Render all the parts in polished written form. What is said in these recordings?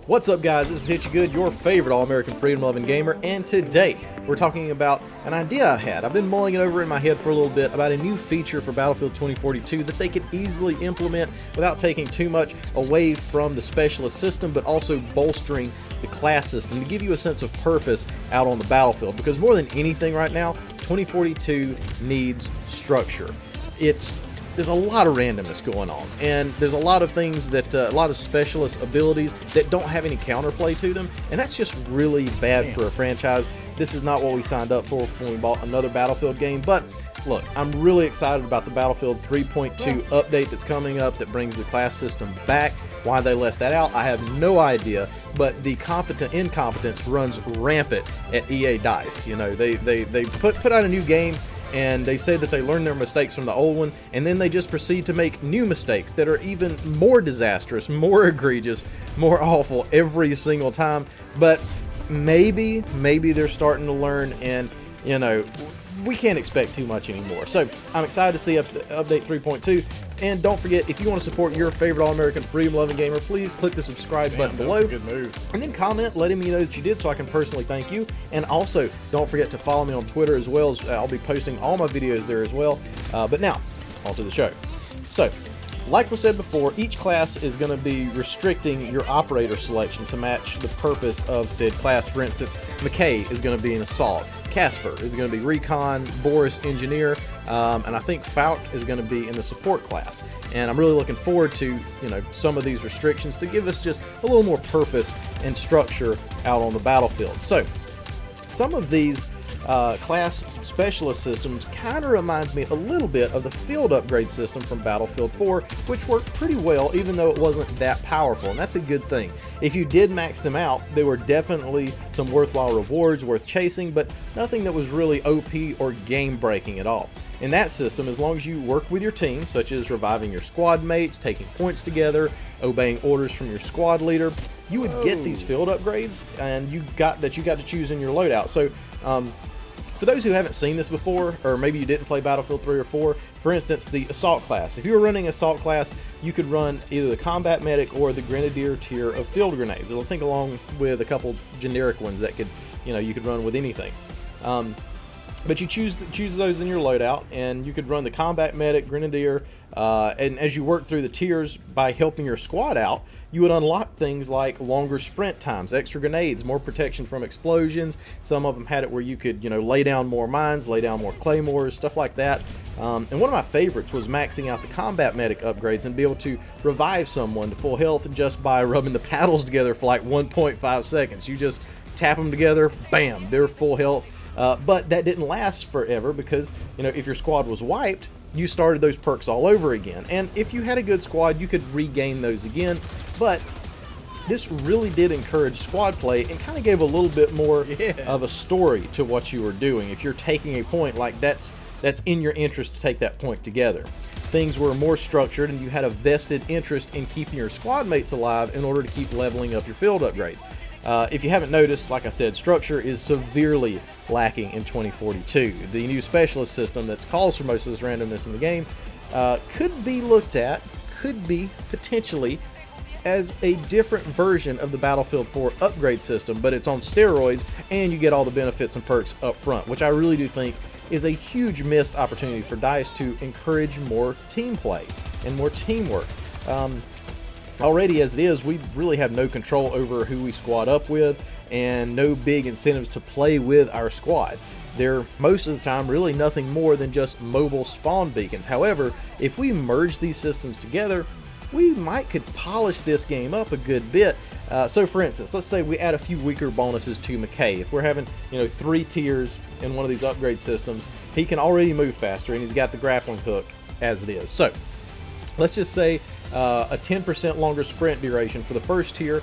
What's up, guys? This is Hit You Good, your favorite all-American freedom-loving gamer, and today we're talking about an idea I had. I've been mulling it over in my head for a little bit about a new feature for Battlefield 2042 that they could easily implement without taking too much away from the specialist system, but also bolstering the class system to give you a sense of purpose out on the battlefield. Because more than anything right now, 2042 needs structure. There's a lot of randomness going on, and there's a lot of things that, a lot of specialist abilities that don't have any counterplay to them, and that's just really bad for a franchise. This is not what we signed up for when we bought another Battlefield game, but look, I'm really excited about the Battlefield 3.2 update that's coming up that brings the class system back. Why they left that out, I have no idea, but the incompetence runs rampant at EA DICE. You know, they put out a new game, and they say that they learned their mistakes from the old one, and then they just proceed to make new mistakes that are even more disastrous, more egregious, more awful every single time. But maybe they're starting to learn, and you know, we can't expect too much anymore. So I'm excited to see update 3.2, and don't forget, if you want to support your favorite all-American freedom-loving gamer, please click the subscribe button below. That was a good move. And then comment letting me know that you did, so I can personally thank you. And also, don't forget to follow me on Twitter, as well as I'll be posting all my videos there as well. But now, on to the show. So, like we said before, each class is going to be restricting your operator selection to match the purpose of said class. For instance, McKay is going to be an assault, Casper is going to be recon, Boris engineer, and I think Falk is going to be in the support class. And I'm really looking forward to, you know, some of these restrictions to give us just a little more purpose and structure out on the battlefield. So some of these class specialist systems kind of reminds me a little bit of the field upgrade system from Battlefield 4, which worked pretty well even though it wasn't that powerful, and that's a good thing. If you did max them out, they were definitely some worthwhile rewards worth chasing, but nothing that was really OP or game breaking at all. In that system, as long as you work with your team, such as reviving your squad mates, taking points together, obeying orders from your squad leader, you would get these field upgrades, and you got to choose in your loadout. So for those who haven't seen this before, or maybe you didn't play Battlefield 3 or 4, for instance, the Assault class. If you were running Assault class, you could run either the Combat Medic or the Grenadier tier of field grenades. I think along with a couple generic ones that could, you know, you could run with anything. But you choose those in your loadout, and you could run the Combat Medic, Grenadier, and as you work through the tiers by helping your squad out, you would unlock things like longer sprint times, extra grenades, more protection from explosions. Some of them had it where you could, you know, lay down more mines, lay down more claymores, stuff like that. And one of my favorites was maxing out the Combat Medic upgrades and be able to revive someone to full health just by rubbing the paddles together for like 1.5 seconds. You just tap them together, bam, they're full health. But that didn't last forever because, you know, if your squad was wiped, you started those perks all over again. And if you had a good squad, you could regain those again. But this really did encourage squad play and kind of gave a little bit more of a story to what you were doing. If you're taking a point, like that's in your interest to take that point together. Things were more structured, and you had a vested interest in keeping your squad mates alive in order to keep leveling up your field upgrades. If you haven't noticed, like I said, structure is severely lacking in 2042. The new specialist system that calls for most of this randomness in the game could be looked at, could be potentially as a different version of the Battlefield 4 upgrade system, but it's on steroids, and you get all the benefits and perks up front, which I really do think is a huge missed opportunity for DICE to encourage more team play and more teamwork. Already as it is, we really have no control over who we squad up with, and no big incentives to play with our squad. They're most of the time really nothing more than just mobile spawn beacons. However, if we merge these systems together, we could polish this game up a good bit. So for instance, let's say we add a few weaker bonuses to McKay. If we're having, you know, 3 tiers in one of these upgrade systems, he can already move faster, and he's got the grappling hook as it is. So let's just say a 10% longer sprint duration for the first tier.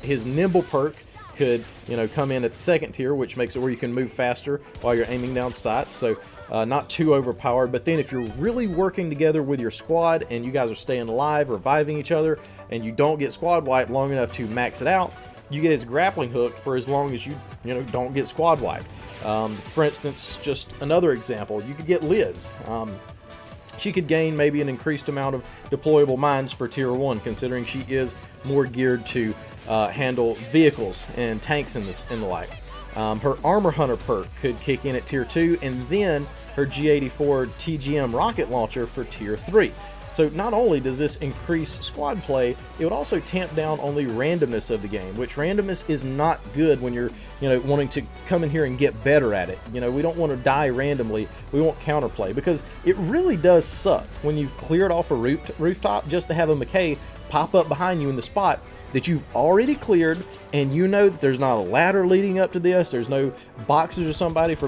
His nimble perk could, you know, come in at the second tier, which makes it where you can move faster while you're aiming down sights, so not too overpowered. But then if you're really working together with your squad and you guys are staying alive, reviving each other, and you don't get squad wiped long enough to max it out, you get his grappling hook for as long as you don't get squad wiped. For instance, just another example, you could get Liz. She could gain maybe an increased amount of deployable mines for tier 1, considering she is more geared to handle vehicles and tanks and the like. Her Armor Hunter perk could kick in at Tier 2, and then her G84 TGM rocket launcher for Tier 3. So not only does this increase squad play, it would also tamp down on the randomness of the game, which randomness is not good when you're, wanting to come in here and get better at it. We don't want to die randomly. We want counterplay, because it really does suck when you've cleared off a rooftop just to have a McKay pop up behind you in the spot that you've already cleared, and you know that there's not a ladder leading up to this, there's no boxes or somebody for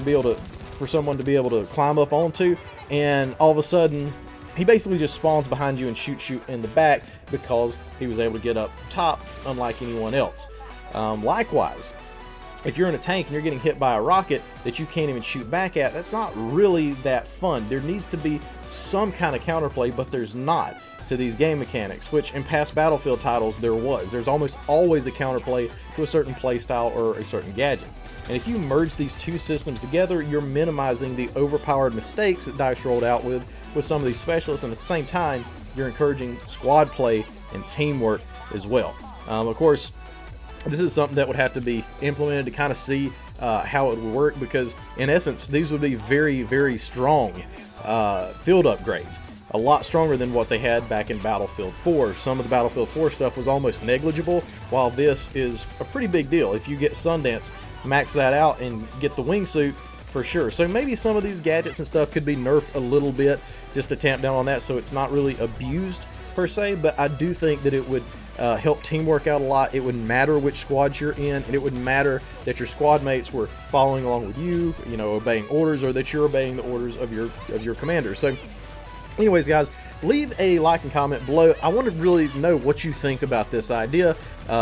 someone to be able to climb up onto, and all of a sudden he basically just spawns behind you and shoots you in the back because he was able to get up top, unlike anyone else. Likewise, if you're in a tank and you're getting hit by a rocket that you can't even shoot back at, that's not really that fun. There needs to be some kind of counterplay, but there's not to these game mechanics, which in past Battlefield titles there was. There's almost always a counterplay to a certain playstyle or a certain gadget. And if you merge these two systems together, you're minimizing the overpowered mistakes that DICE rolled out with some of these specialists, and at the same time, you're encouraging squad play and teamwork as well. Of course, this is something that would have to be implemented to kind of see how it would work, because in essence, these would be very, very strong field upgrades. A lot stronger than what they had back in Battlefield 4. Some of the Battlefield 4 stuff was almost negligible, while this is a pretty big deal. If you get Sundance, max that out and get the wingsuit for sure. So maybe some of these gadgets and stuff could be nerfed a little bit just to tamp down on that, so it's not really abused per se, but I do think that it would help teamwork out a lot. It wouldn't matter which squad you're in, and it wouldn't matter that your squad mates were following along with you, obeying orders, or that you're obeying the orders of your commander. So anyways, guys, leave a like and comment below. I want to really know what you think about this idea.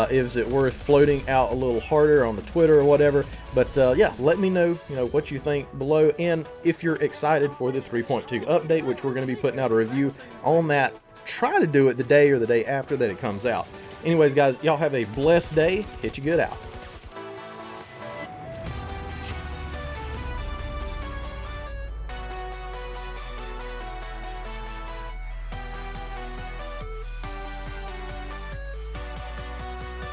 Is it worth floating out a little harder on the Twitter or whatever? But yeah, let me know, what you think below, and if you're excited for the 3.2 update, which we're going to be putting out a review on that. Try to do it the day or the day after that it comes out. Anyways, guys, y'all have a blessed day. Hit you good out.